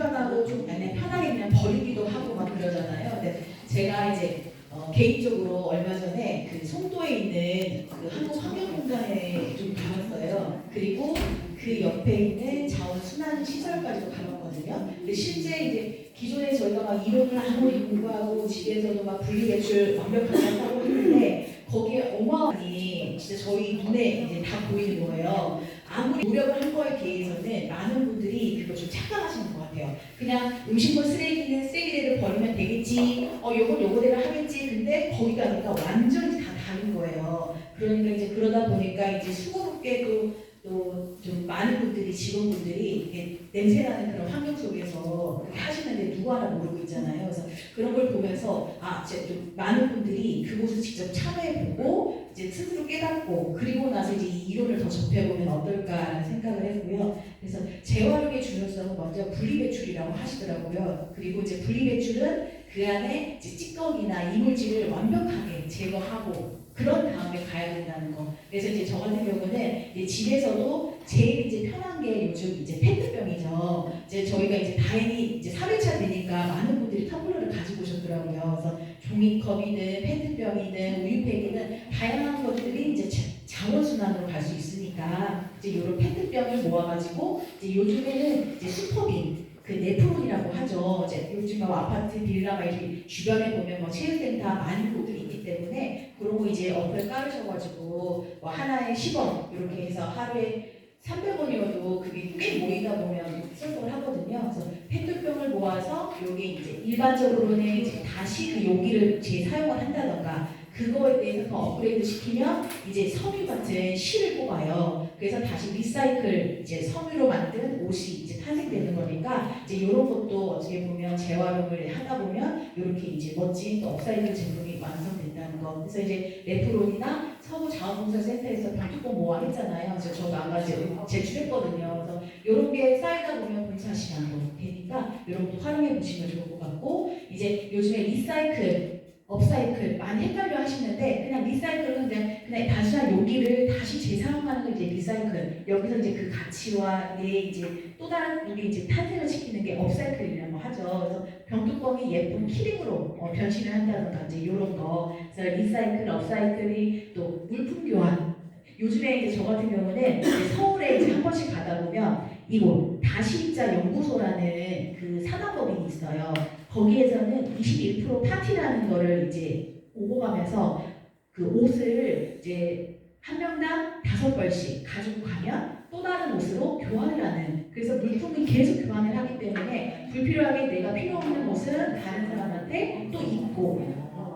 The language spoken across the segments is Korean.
편하고 좀 편하게 그냥 버리기도 하고 막 그러잖아요. 근데 제가 이제 개인적으로 얼마 전에 그 송도에 있는 그 한국환경공단에 좀 가봤어요. 그리고 그 옆에 있는 자원순환시설까지도 가봤거든요. 근데 실제 이제 기존에 저희가 막 이론을 아무리 공부하고 집에서도 막 분리배출 완벽하게 하고 했는데 거기에 어마어마하니 진짜 저희 눈에 이제 다 보이는 거예요. 아무리 노력을 한 거에 비해서는 많은 분들이 그걸 좀 착각하시는 것 같아요. 그냥 음식물 쓰레기는 쓰레기대로 버리면 되겠지, 요건 요거대로 하겠지. 근데 거기 가니까 완전히 다 다른 거예요. 그러니까 이제 그러다 보니까 이제 수고롭게도 또 좀 많은 분들이 직원분들이 냄새나는 그런 환경 속에서 그렇게 하시는데 누구 하나 모르고 있잖아요. 그래서 그런 걸 보면서 이제 좀 많은 분들이 그곳을 직접 참여해보고 이제 스스로 깨닫고 그리고 나서 이제 이 이론을 더 접해보면 어떨까라는 생각을 했고요. 그래서 재활용의 중요성은 먼저 분리배출이라고 하시더라고요. 그리고 이제 분리배출은 그 안에 이제 찌꺼기나 이물질을 완벽하게 제거하고 그런 다음에 가야 된다는 거. 그래서 이제 저 같은 경우는 이제 집에서도 제일 이제 편한 게 요즘 이제 페트병이죠. 이제 저희가 이제 다행히 이제 4회차 되니까 많은 분들이 텀블러를 가지고 오셨더라고요. 그래서 종이컵이든 페트병이든 우유팩이든 다양한 것들이 이제 자원순환으로 갈 수 있으니까 이제 이런 페트병을 모아가지고 이제 요즘에는 이제 슈퍼빈 그 네프론이라고 하죠. 이제 요즘 뭐 아파트 빌라 이렇게 주변에 보면 뭐 체육센터 많은 곳들이 있기 때문에 그런 거 이제 어플 깔으셔가지고 뭐 하나에 10원 이렇게 해서 하루에 300원이어도 그게 꽤 모이다 보면 설득을 하거든요. 그래서 페트병을 모아서 여기 이제 일반적으로는 이제 다시 그 용기를 재사용을 한다던가 그거에 대해서 더 업그레이드 시키면 이제 섬유 같은 실을 뽑아요. 그래서 다시 리사이클 이제 섬유로 만든 옷이 이제 탄생되는 거니까 이제 이런 것도 어떻게 보면 재활용을 하다 보면 이렇게 이제 멋진 또 업사이클 제품이 완성된다는 거. 그래서 이제 레프론이나 서구자원봉사센터에서 병뚜껑 모아 했잖아요. 그래서 저도 아까 제출했거든요. 그래서 이런 게 쌓이다 보면 봉사 시간도 되니까 이런 것도 활용해 보시면 좋을 것 같고 이제 요즘에 리사이클 업사이클 많이 헷갈려 하시는데 그냥 리사이클은 그냥 단순한 용기를 다시 재사용하는 거 이제 리사이클. 여기서 이제 그 가치와 내 이제 또 다른 우리 이제 탄생을 시키는 게 업사이클이라고 하죠. 그래서 병뚜껑이 예쁜 키링으로 변신을 한다든가 이제 이런 거. 그래서 리사이클, 업사이클이 또 물품 교환. 요즘에 이제 저 같은 경우는 이제 서울에 이제 한 번씩 가다 보면 이곳 다시입자 연구소라는 그 산업법인이 있어요. 거기에서는 21% 파티라는 거를 이제 오고 가면서 그 옷을 이제 한 명당 5벌씩 가지고 가면 또 다른 옷으로 교환을 하는, 그래서 물품이 계속 교환을 하기 때문에 불필요하게 내가 필요 없는 옷은 다른 사람한테 또 입고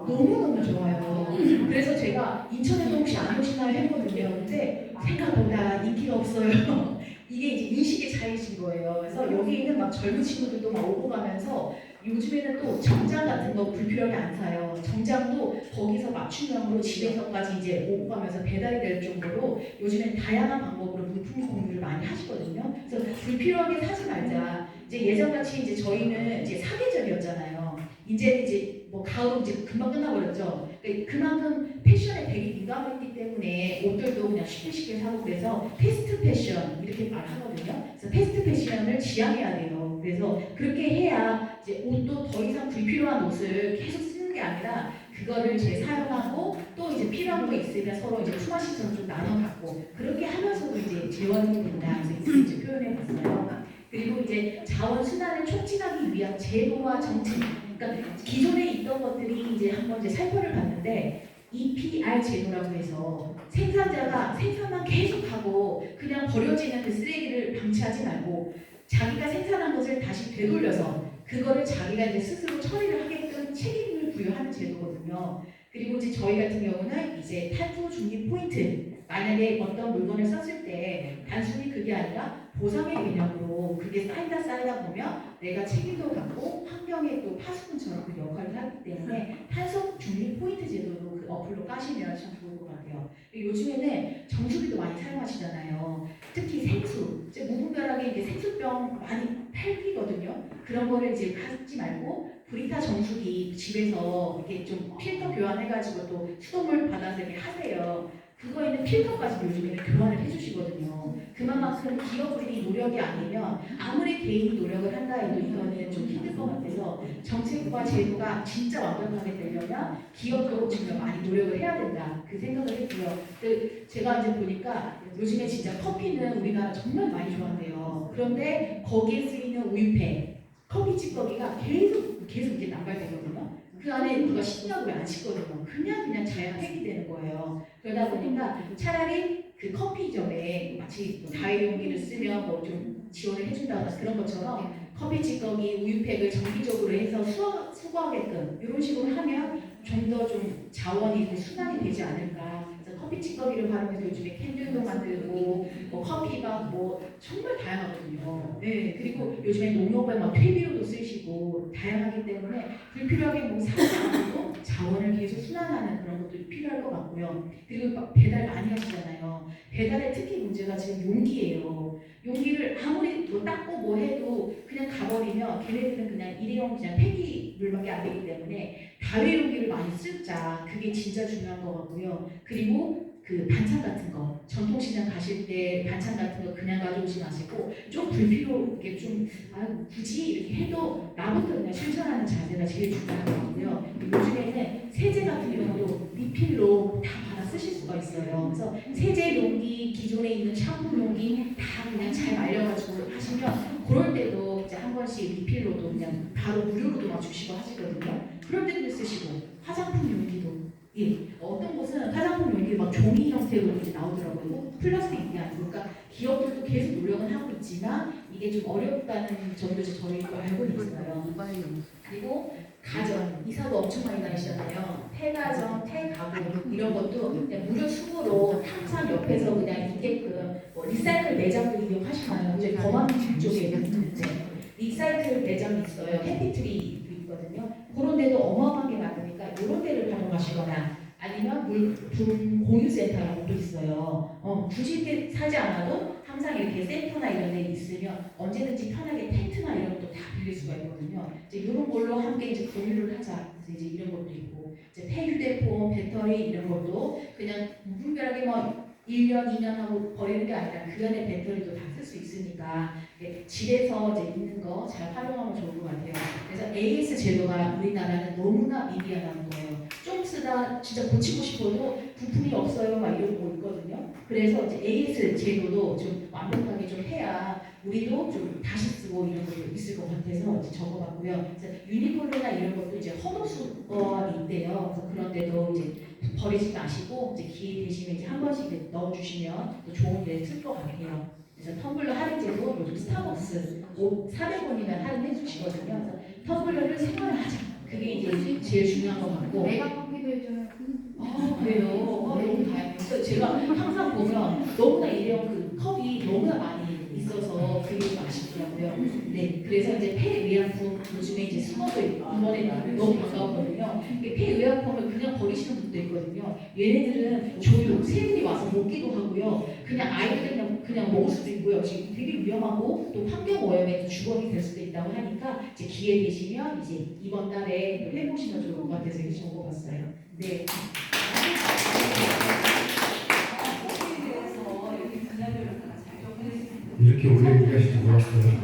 너무너무 좋아요. 그래서 제가 인천에도 혹시 안 오시나요 했거든요. 근데 생각보다 인기가 없어요. 이게 이제 인식의 차이신 거예요. 그래서 여기 있는 막 젊은 친구들도 막 오고 가면서 요즘에는 또 정장 같은 거 불필요하게 안 사요. 정장도 거기서 맞춤형으로 집에서까지 이제 오고 가면서 배달이 될 정도로 요즘엔 다양한 방법으로 물품 공유를 많이 하시거든요. 그래서 불필요하게 사지 말자. 이제 예전같이 이제 저희는 이제 사계절이었잖아요. 이제 뭐 가을은 이제 금방 끝나버렸죠. 그만큼 패션에 되게 민감했기 때문에 옷들도 그냥 쉽게 사고 그래서 패스트 패션 이렇게 말하거든요. 그래서 패스트 패션을 지향해야 돼요. 그래서 그렇게 해야 이제 옷도 더 이상 불필요한 옷을 계속 쓰는 게 아니라 그거를 재사용하고 또 이제 필요한 거 있으면 서로 이제 품앗이처럼 좀 나눠 갖고 그렇게 하면서도 이제 재활용이 된다. 그래서 이제 표현해 봤어요. 그리고 이제 자원 순환을 촉진하기 위한 제도와 정책. 그러니까 기존에 있던 것들이 이제 한번 이제 살펴를 봤는데 EPR 제도라고 해서 생산자가 생산만 계속하고 그냥 버려지는 그 쓰레기를 방치하지 말고 자기가 생산한 것을 다시 되돌려서 그거를 자기가 이제 스스로 처리를 하게끔 책임을 부여하는 제도거든요. 그리고 이제 저희 같은 경우는 이제 탄소 중립 포인트, 만약에 어떤 물건을 썼을 때 단순히 그게 아니라 보상의 개념으로 그게 쌓이다 보면 내가 책임도 갖고 환경에 또 파수꾼처럼 그 역할을 하기 때문에 탄소 중립 포인트 제도도 그 어플로 까시면 참 좋을 것 같아요. 요즘에는 정수기도 많이 사용하시잖아요. 특히 생수, 이제 무분별하게 이제 생수병 많이 팔리거든요. 그런 거를 이제 하지 말고 브리타 정수기 집에서 이렇게 좀 필터 교환해가지고 또 수돗물 받아서 이렇게 하세요. 그거에는 필터까지 요즘에는 교환을 해주시거든요. 그만큼 기업들이 노력이 아니면 아무리 개인이 노력을 한다 해도 이거 시스템과 제도가 진짜 완벽하게 되려면 기업도 정말 많이 노력을 해야 된다. 그 생각을 했고요. 제가 이제 보니까 요즘에 진짜 커피는 우리나라 정말 많이 좋아한대요. 그런데 거기에 쓰이는 우유팩, 커피 찌꺼기가 계속 이렇게 남발되거든요. 그 안에 누가 씻냐고 왜 안 씻거든요. 그냥 자연 폐기되는 거예요. 그러다 보니까 차라리 그 커피점에 마치 다회용기를 쓰면 뭐 좀 지원을 해준다거나 그런 것처럼 커피 찌꺼기, 우유팩을 정기적으로 해서 수거하게끔 이런 식으로 하면 좀 더 좀 자원이 순환이 되지 않을까. 그래서 커피 찌꺼기를 활용해서 요즘에 캔들도 만들고 뭐 커피가 뭐 정말 다양하거든요. 네, 그리고 요즘에 농협에 막 퇴비료도 쓰시고 다양하기 때문에 불필요하게 뭐 사지 않고 자원을 계속 순환하는 그런 것도 필요할 것 같고요. 그리고 막 배달 많이 하시잖아요. 배달의 특히 문제가 지금 용기예요. 용기를 아무리 뭐 닦고 뭐 해도 그냥 가버리면 걔네들은 그냥 일회용 그냥 폐기물밖에 안 되기 때문에 다회용기를 많이 쓰자. 그게 진짜 중요한 것 같고요. 그리고 그 반찬 같은 거 전통시장 가실 때 반찬 같은 거 그냥 가져오지 마시고 좀 불필요하게 좀 굳이 이렇게 해도 나부터 그냥 실천하는 자세가 제일 중요한 것 같고요. 요즘에는 세제 같은 경우도 리필로 다 받아 쓰실 수가 있어요. 그래서 세제 용기, 기존에 있는 샴푸 용기 다 그냥 잘 말려가지고 하시면 그럴 때도 이제 한 번씩 리필로도 그냥 바로 무료로도 막 주시고 하시거든요. 그럴 때도 쓰시고 화장품 용기도 어떤 곳은 화장품 용기 막 종이 형태로 이제 나오더라고요. 플라스틱이 아니고 그러니까 기업들도 계속 노력은 하고 있지만 이게 좀 어렵다는 점도 저희도 알고 있어요. 그리고 가전, 이사도 엄청 많이 다니시잖아요. 폐가전, 폐가구 이런 것도 그냥 무료 수고로 항상 옆에서 그냥 있게끔 뭐 리사이클 매장도 이용하시나요? 이제 범안동 쪽에 있는 리사이클 매장이 있어요. 해피트리도 있거든요. 그런 데도 어마어마하게 많으니까 이런 데를 활용하시거나 아니면 물품 공유센터라고 또 있어요. 굳이 이렇게 사지 않아도 항상 이렇게 센터나 이런 데 있으면 언제든지 편하게 텐트나 이런 것도 다 빌릴 수가 있거든요. 이제 이런 걸로 함께 이제 공유를 하자. 그래서 이제 이런 것도 있고, 이제 폐휴대폰, 배터리 이런 것도 그냥 무분별하게 뭐 1년, 2년 하고 버리는 게 아니라 그 안에 배터리도 다 쓸 수 있으니까 집에서 이제 있는 거 잘 활용하면 좋을 것 같아요. 그래서 AS 제도가 우리나라는 너무나 미비하다는 거예요. 좀 쓰다 진짜 고치고 싶어도 부품이 없어요 막 이런 거 있거든요. 그래서 이제 AS 제도도 좀 완벽하게 좀 해야 우리도 좀 다시 쓰고 이런 것도 있을 것 같아서 이제 적어봤고요. 그래서 유니콜로나 이런 것도 이제 헌옷수거함이 있대요. 그래서 그런 데도 이제 버리지 마시고 이제 기회 되시면 이제 한 번씩 넣어주시면 또 좋은 데 쓸 것 같아요. 그래서 텀블러 할인제도 요즘 스타벅스 400원이면 할인해 주시거든요. 그래서 텀블러를 생활하자. 그게 이제 제일 중요한 것 같고. 내가 커피도 해줘요. 그래요. 너무 다행이에요. 제가 항상 보면 너무나 일회용 그 컵이 너무나 많이 있어서 그게 좀 아쉽더라고요. 네, 그래서 이제 폐의약품 요즘에 이제 수거도 이번에 너무 반가웠거든요. 폐의약품을 그냥 버리시는 분도 있거든요. 얘네들은 조류, 새들이 와서 먹기도 하고요. 그냥 아이들 그냥 먹을 수도 있고요. 지금 되게 위험하고 또 환경 오염에 주범이 될 수도 있다고 하니까 이제 기회 되시면 이제 이번 달에 해보시면 좋을 것 같아서 이렇게 적어봤어요. 네. 이렇게 오래 얘기하시지 몰랐어요.